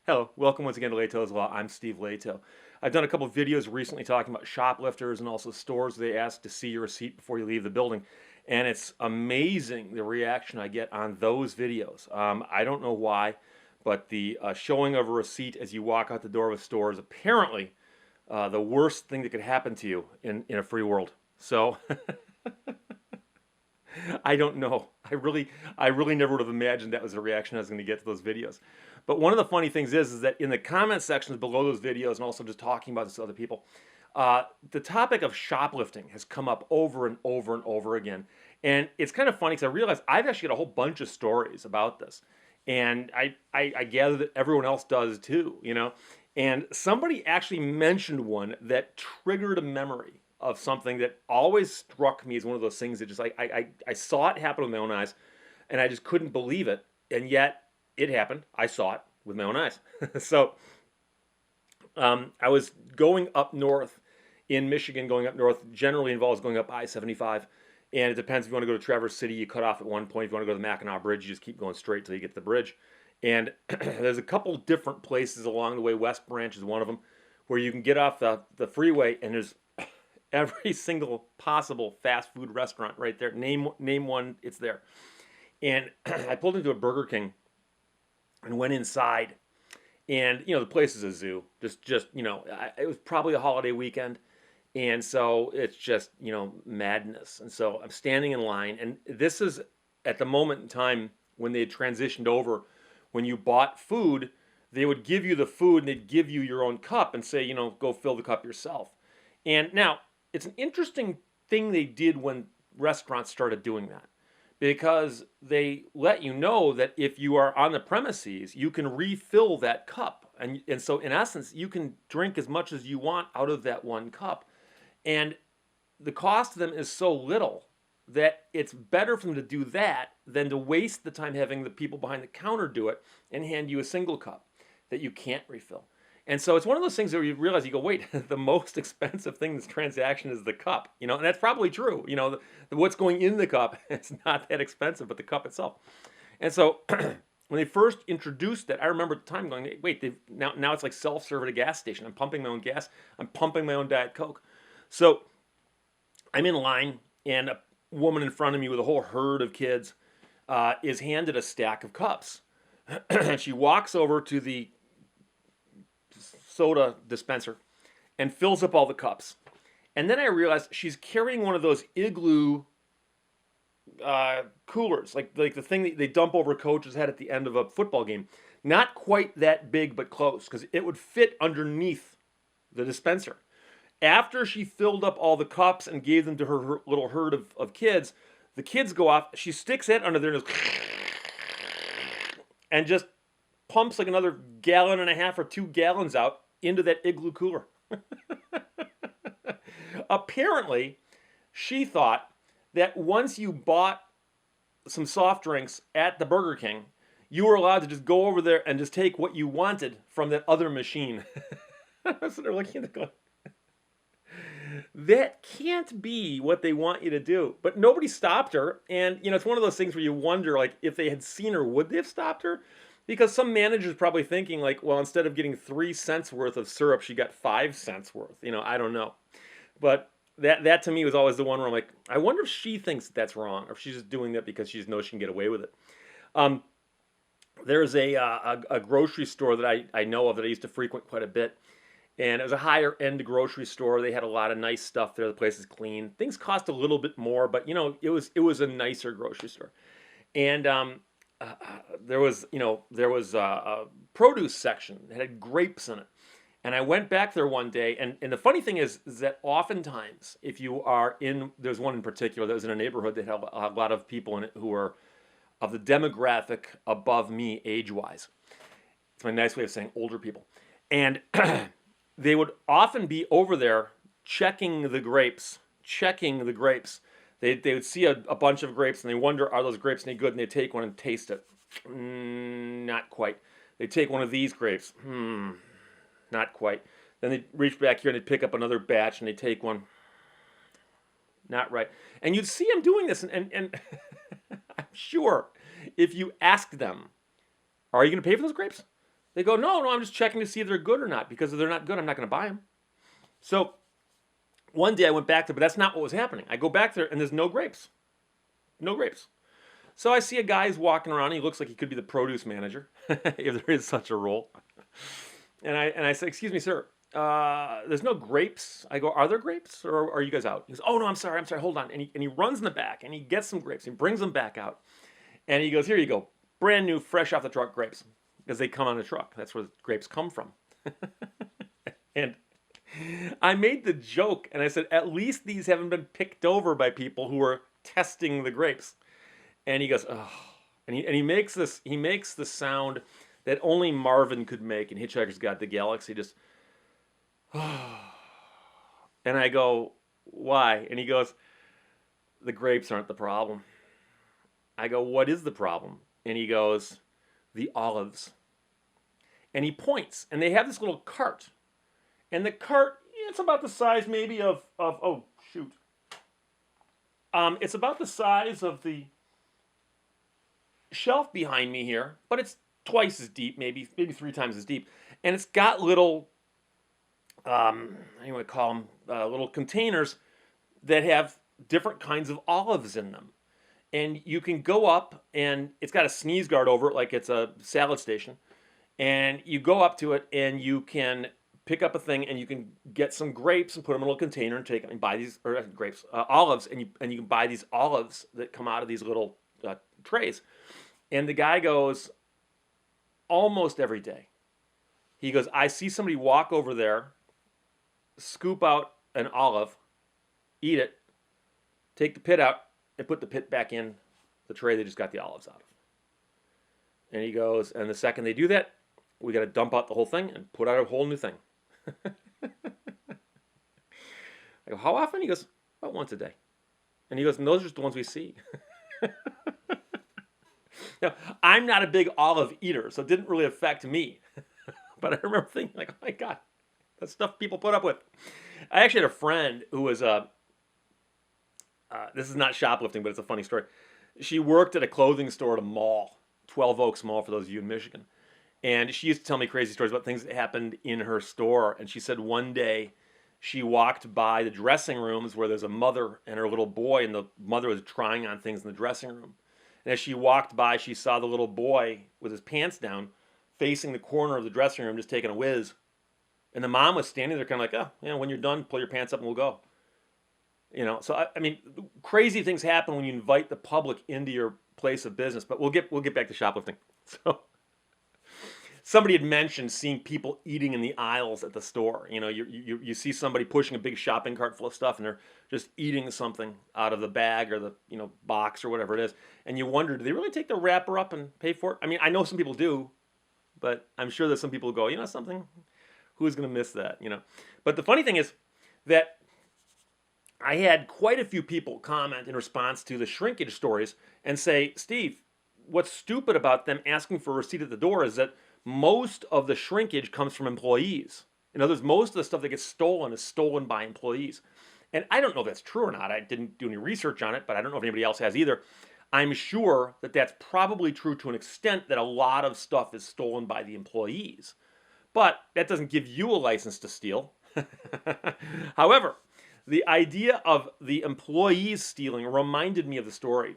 Hello, welcome once again to Lehto's Law. I'm Steve Lehto. I've done a couple of videos recently talking about shoplifters and also stores they ask to see your receipt before you leave the building. And it's amazing the reaction I get on those videos. I don't know why, but the showing of a receipt as you walk out the door of a store is apparently the worst thing that could happen to you in a free world. So I don't know. I really never would have imagined that was the reaction I was going to get to those videos. But one of the funny things is that in the comment sections below those videos, and also just talking about this to other people, the topic of shoplifting has come up over and over and over again. And it's kind of funny because I realized I've actually got a whole bunch of stories about this, and I gather that everyone else does too, you know. And somebody actually mentioned one that triggered a memory of something that always struck me as one of those things that just like I saw it happen with my own eyes, and I just couldn't believe it, and yet it happened. I saw it with my own eyes. So I was going up north in Michigan. Going up north generally involves going up I-75, and it depends if you want to go to Traverse City. You cut off at one point. If you want to go to the Mackinac Bridge, you just keep going straight till you get to the bridge. And there's a couple different places along the way. West Branch is one of them, where you can get off the freeway, and there's every single possible fast food restaurant right there. Name one, it's there. And I pulled into a Burger King and went inside, and the place is a zoo. Just it was probably a holiday weekend, and so it's just madness. And so I'm standing in line, and this is at the moment in time when they had transitioned over. When you bought food, they would give you the food, and they'd give you your own cup and say, go fill the cup yourself. And now it's an interesting thing they did when restaurants started doing that, because they let you know that if you are on the premises, you can refill that cup. And so, in essence, you can drink as much as you want out of that one cup. And the cost to them is so little that it's better for them to do that than to waste the time having the people behind the counter do it and hand you a single cup that you can't refill. And so it's one of those things where you realize, you go, wait, the most expensive thing in this transaction is the cup, and that's probably true. What's going in the cup, it's not that expensive, but the cup itself. And so when they first introduced it, I remember at the time going, wait, now it's like self-serve at a gas station. I'm pumping my own gas. I'm pumping my own Diet Coke. So I'm in line, and a woman in front of me with a whole herd of kids is handed a stack of cups. And she walks over to the soda dispenser and fills up all the cups. And then I realized she's carrying one of those igloo coolers, like the thing that they dump over coach's head at the end of a football game. Not quite that big, but close, because it would fit underneath the dispenser. After she filled up all the cups and gave them to her little herd of kids, the kids go off. She sticks it under there and just pumps like another gallon and a half or 2 gallons out into that igloo cooler. Apparently, she thought that once you bought some soft drinks at the Burger King, you were allowed to just go over there and just take what you wanted from that other machine. So they're looking at it going, that can't be what they want you to do. But nobody stopped her. And, it's one of those things where you wonder, like, if they had seen her, would they have stopped her? Because some manager's probably thinking, like, well, instead of getting 3 cents worth of syrup, she got 5 cents worth. I don't know. But that to me was always the one where I'm like, I wonder if she thinks that's wrong, or if she's just doing that because she just knows she can get away with it. There's a grocery store that I know of that I used to frequent quite a bit. And it was a higher end grocery store. They had a lot of nice stuff there. The place is clean. Things cost a little bit more, but it was a nicer grocery store. And there was a produce section that had grapes in it. And I went back there one day, and the funny thing is that oftentimes, if you are there's one in particular that was in a neighborhood that had a lot of people in it who were of the demographic above me age-wise. It's my nice way of saying older people. And they would often be over there checking the grapes. They would see a bunch of grapes, and they wonder, are those grapes any good? And they take one and taste it. Not quite. They take one of these grapes. Not quite. Then they reach back here and they pick up another batch and they take one. Not right. And you'd see them doing this, and I'm sure if you asked them, are you going to pay for those grapes? They go, no, I'm just checking to see if they're good or not, because if they're not good, I'm not going to buy them. So one day I went back there, but that's not what was happening. I go back there and there's no grapes. No grapes. So I see a guy who's walking around. He looks like he could be the produce manager, if there is such a role. And I say, excuse me, sir, there's no grapes. I go, are there grapes, or are you guys out? He goes, oh no, I'm sorry, hold on. And he runs in the back and he gets some grapes. He brings them back out, and he goes, here you go, brand new, fresh off the truck grapes, because they come on a truck. That's where grapes come from. And I made the joke, and I said, at least these haven't been picked over by people who are testing the grapes. And he goes, oh, and he makes the sound that only Marvin could make in Hitchhiker's Guide to the Galaxy. Just, oh. And I go, why? And he goes, the grapes aren't the problem. I go, what is the problem? And he goes, the olives. And he points, and they have this little cart. And the cart, it's about the size maybe of oh, shoot. It's about the size of the shelf behind me here, but it's twice as deep, maybe 3 times as deep. And it's got little, how do you want to call them, little containers that have different kinds of olives in them. And you can go up, and it's got a sneeze guard over it like it's a salad station. And you go up to it, and you can pick up a thing, and you can get some grapes and put them in a little container and take them and buy these, or grapes, olives, and you can buy these olives that come out of these little trays. And the guy goes, almost every day, he goes, I see somebody walk over there, scoop out an olive, eat it, take the pit out, and put the pit back in the tray they just got the olives out of. And he goes, and the second they do that, we got to dump out the whole thing and put out a whole new thing. I go, how often? He goes, about once a day. And he goes, and those are just the ones we see. Now, I'm not a big olive eater, so it didn't really affect me. But I remember thinking, like, oh my God, that's stuff people put up with. I actually had a friend who was this is not shoplifting, but it's a funny story. She worked at a clothing store at a mall, 12 Oaks Mall, for those of you in Michigan. And she used to tell me crazy stories about things that happened in her store. And she said one day she walked by the dressing rooms where there's a mother and her little boy, and the mother was trying on things in the dressing room. And as she walked by, she saw the little boy with his pants down facing the corner of the dressing room, just taking a whiz. And the mom was standing there kind of like, oh, you know, when you're done, pull your pants up and we'll go. You know, so I mean, crazy things happen when you invite the public into your place of business. But we'll get back to shoplifting. So somebody had mentioned seeing people eating in the aisles at the store. You know, you see somebody pushing a big shopping cart full of stuff, and they're just eating something out of the bag or the, you know, box or whatever it is. And you wonder, do they really take the wrapper up and pay for it? I mean, I know some people do, but I'm sure that some people go, you know something, who's going to miss that, you know? But the funny thing is that I had quite a few people comment in response to the shrinkage stories and say, Steve, what's stupid about them asking for a receipt at the door is that most of the shrinkage comes from employees. In other words, most of the stuff that gets stolen is stolen by employees. And I don't know if that's true or not. I didn't do any research on it, but I don't know if anybody else has either. I'm sure that that's probably true to an extent, that a lot of stuff is stolen by the employees. But that doesn't give you a license to steal. However, the idea of the employees stealing reminded me of the story.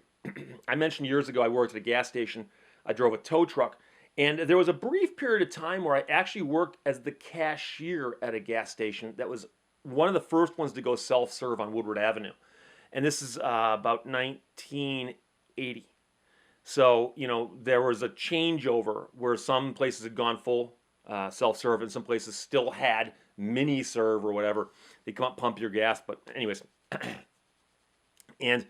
I mentioned years ago I worked at a gas station. I drove a tow truck. And there was a brief period of time where I actually worked as the cashier at a gas station that was one of the first ones to go self-serve on Woodward Avenue. And this is about 1980. So, you know, there was a changeover where some places had gone full self-serve and some places still had mini-serve or whatever. They come up, pump your gas. But anyways, and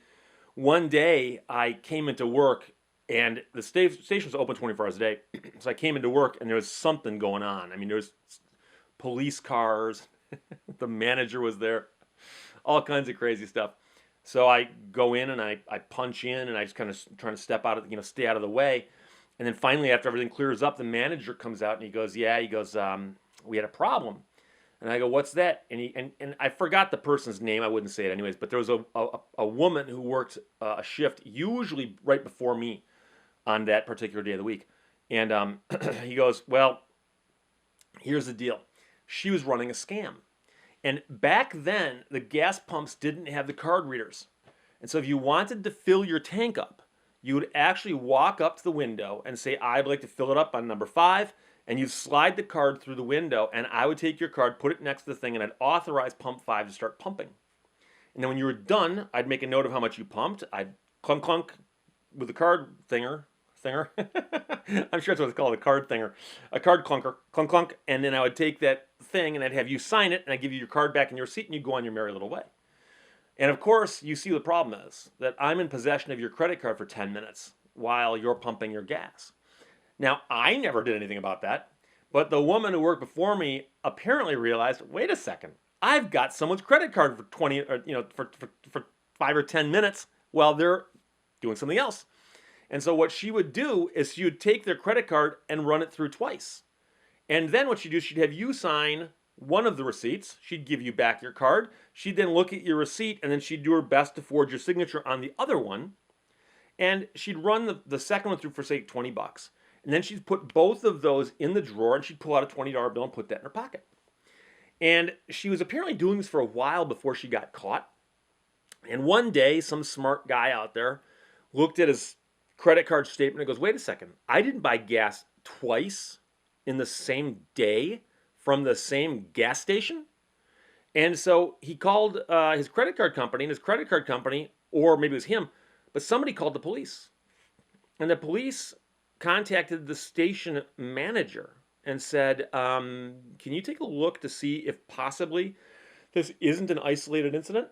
one day I came into work, and the station's open 24 hours a day. So I came into work, and there was something going on. I mean, there was police cars. The manager was there. All kinds of crazy stuff. So I go in, and I punch in, and I just kind of trying to step out of, you know, stay out of the way. And then finally, after everything clears up, the manager comes out, and he goes, yeah, we had a problem. And I go, what's that? And I forgot the person's name. I wouldn't say it anyways. But there was a woman who worked a shift, usually right before me, on that particular day of the week. And he goes, well, Here's the deal. She was running a scam. And back then, the gas pumps didn't have the card readers. And so if you wanted to fill your tank up, you would actually walk up to the window and say, I'd like to fill it up on number 5. And you'd slide the card through the window, and I would take your card, put it next to the thing, and I'd authorize pump 5 to start pumping. And then when you were done, I'd make a note of how much you pumped. I'd clunk clunk with the card thinger. I'm sure that's what it's called, a card thinger. A card clunker, clunk clunk, and then I would take that thing and I'd have you sign it, and I'd give you your card back and your receipt, and you go on your merry little way. And of course, you see the problem is that I'm in possession of your credit card for 10 minutes while you're pumping your gas. Now, I never did anything about that, but the woman who worked before me apparently realized, wait a second, I've got someone's credit card for 20, or, for 5 or 10 minutes while they're doing something else. And so what she would do is she would take their credit card and run it through twice. And then what she'd do, she'd have you sign one of the receipts. She'd give you back your card. She'd then look at your receipt, and then she'd do her best to forge your signature on the other one. And she'd run the second one through for, say, 20 bucks. And then she'd put both of those in the drawer, and she'd pull out a $20 bill and put that in her pocket. And she was apparently doing this for a while before she got caught. And one day, some smart guy out there looked at his credit card statement and goes, wait a second, I didn't buy gas twice in the same day from the same gas station. And so he called his credit card company, and his credit card company, or maybe it was him, but somebody called the police. And the police contacted the station manager and said, can you take a look to see if possibly this isn't an isolated incident?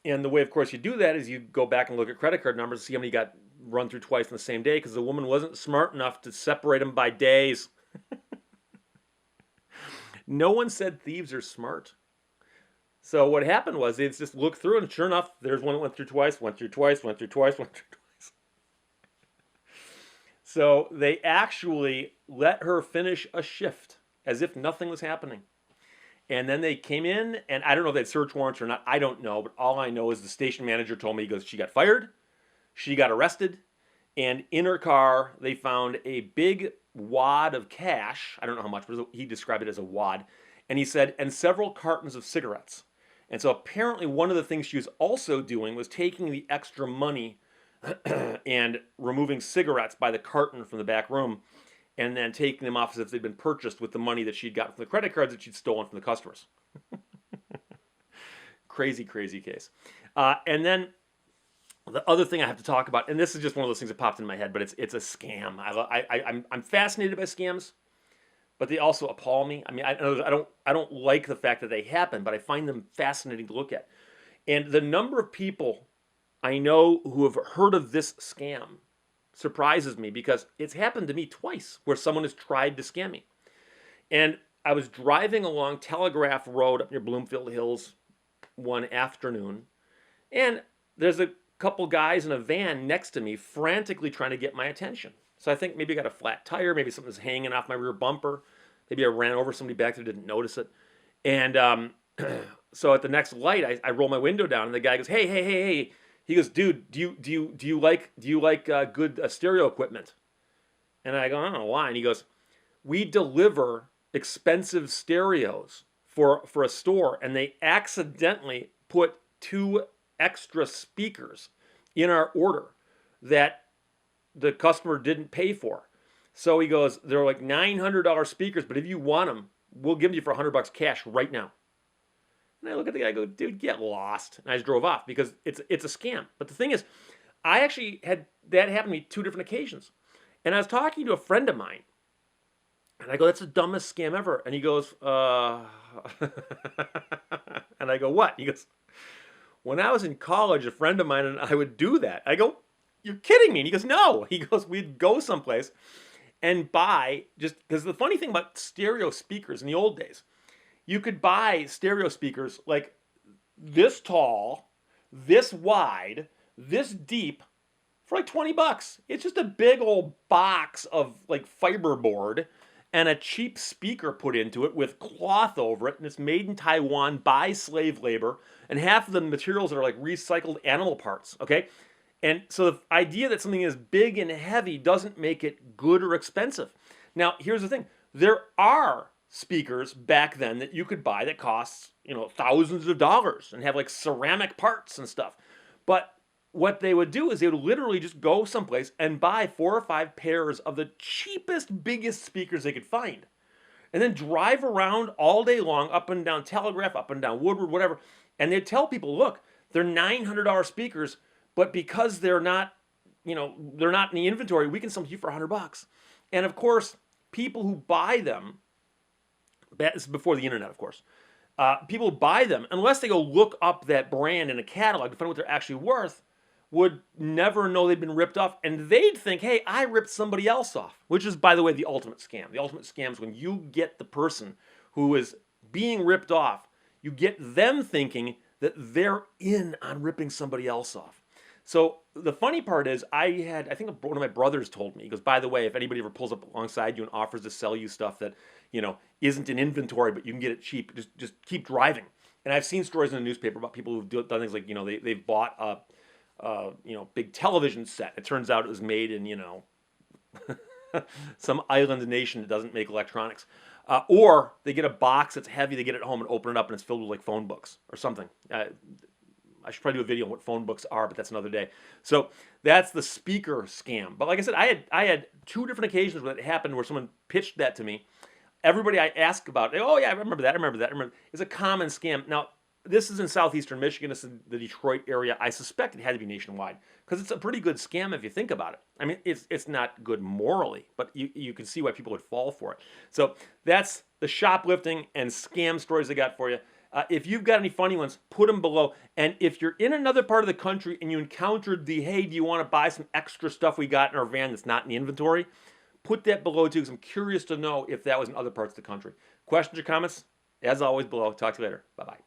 And the way, of course, you do that is you go back and look at credit card numbers to see how many got run through twice in the same day, because the woman wasn't smart enough to separate them by days. No one said thieves are smart. So what happened was they just looked through, and sure enough, there's one that went through twice, went through twice, went through twice, went through twice. So they actually let her finish a shift as if nothing was happening. And then they came in, and I don't know if they had search warrants or not. I don't know, but all I know is the station manager told me, he goes, she got fired, she got arrested, and in her car, they found a big wad of cash. I don't know how much, but he described it as a wad. And he said, and several cartons of cigarettes. And so apparently one of the things she was also doing was taking the extra money and removing cigarettes by the carton from the back room, and then taking them off as if they'd been purchased with the money that she'd gotten from the credit cards that she'd stolen from the customers. Crazy, crazy case. And then the other thing I have to talk about, and this is just one of those things that popped in my head, but it's a scam. I'm fascinated by scams, but they also appall me. I mean, I don't like the fact that they happen, but I find them fascinating to look at. And the number of people I know who have heard of this scam surprises me, because it's happened to me twice where someone has tried to scam me. And I was driving along Telegraph Road up near Bloomfield Hills one afternoon, and there's a couple guys in a van next to me frantically trying to get my attention. So I think maybe I got a flat tire, maybe something's hanging off my rear bumper, maybe I ran over somebody back there, didn't notice it. And so at the next light, I roll my window down, and the guy goes, hey. He goes, dude, do you like good stereo equipment? And I go, I don't know why. And he goes, we deliver expensive stereos for a store, and they accidentally put 2 extra speakers in our order that the customer didn't pay for. So he goes, they're like $900 speakers, but if you want them, we'll give them you for $100 cash right now. And I look at the guy, I go, dude, get lost. And I just drove off, because it's a scam. But the thing is, I actually had that happen to me 2 different occasions. And I was talking to a friend of mine, and I go, that's the dumbest scam ever. And he goes, and I go, what? He goes, when I was in college, a friend of mine and I would do that. I go, you're kidding me. And he goes, no. He goes, we'd go someplace and buy, just because the funny thing about stereo speakers in the old days, you could buy stereo speakers like this tall, this wide, this deep for like 20 bucks. It's just a big old box of like fiberboard and a cheap speaker put into it with cloth over it, and it's made in Taiwan by slave labor, and half of the materials are like recycled animal parts, okay? And so the idea that something is big and heavy doesn't make it good or expensive. Now, here's the thing. There are speakers back then that you could buy that costs, thousands of dollars and have like ceramic parts and stuff. But what they would do is they would literally just go someplace and buy 4 or 5 pairs of the cheapest, biggest speakers they could find. And then drive around all day long, up and down Telegraph, up and down Woodward, whatever. And they'd tell people, look, they're $900 speakers, but because they're not in the inventory, we can sell them to you for $100. And of course, people who buy them, this is before the internet, of course, people who buy them, unless they go look up that brand in a catalog to find out what they're actually worth, would never know they've been ripped off. And they'd think, hey, I ripped somebody else off, which is, by the way, the ultimate scam. The ultimate scam is when you get the person who is being ripped off, you get them thinking that they're in on ripping somebody else off. So the funny part is I think one of my brothers told me, he goes, by the way, if anybody ever pulls up alongside you and offers to sell you stuff that, isn't in inventory, but you can get it cheap, just keep driving. And I've seen stories in the newspaper about people who've done things like, they've bought a, big television set. It turns out it was made in, some island nation that doesn't make electronics. Or they get a box that's heavy, they get it home and open it up and it's filled with like phone books or something. I should probably do a video on what phone books are, but that's another day. So that's the speaker scam. But like I said, I had 2 different occasions where it happened where someone pitched that to me. Everybody I ask about, oh yeah, I remember that. It's a common scam. Now, this is in southeastern Michigan. This is the Detroit area. I suspect it had to be nationwide because it's a pretty good scam if you think about it. I mean, it's not good morally, but you can see why people would fall for it. So that's the shoplifting and scam stories I got for you. If you've got any funny ones, put them below. And if you're in another part of the country and you encountered the, hey, do you want to buy some extra stuff we got in our van that's not in the inventory? Put that below too, because I'm curious to know if that was in other parts of the country. Questions or comments? As always, below. Talk to you later. Bye-bye.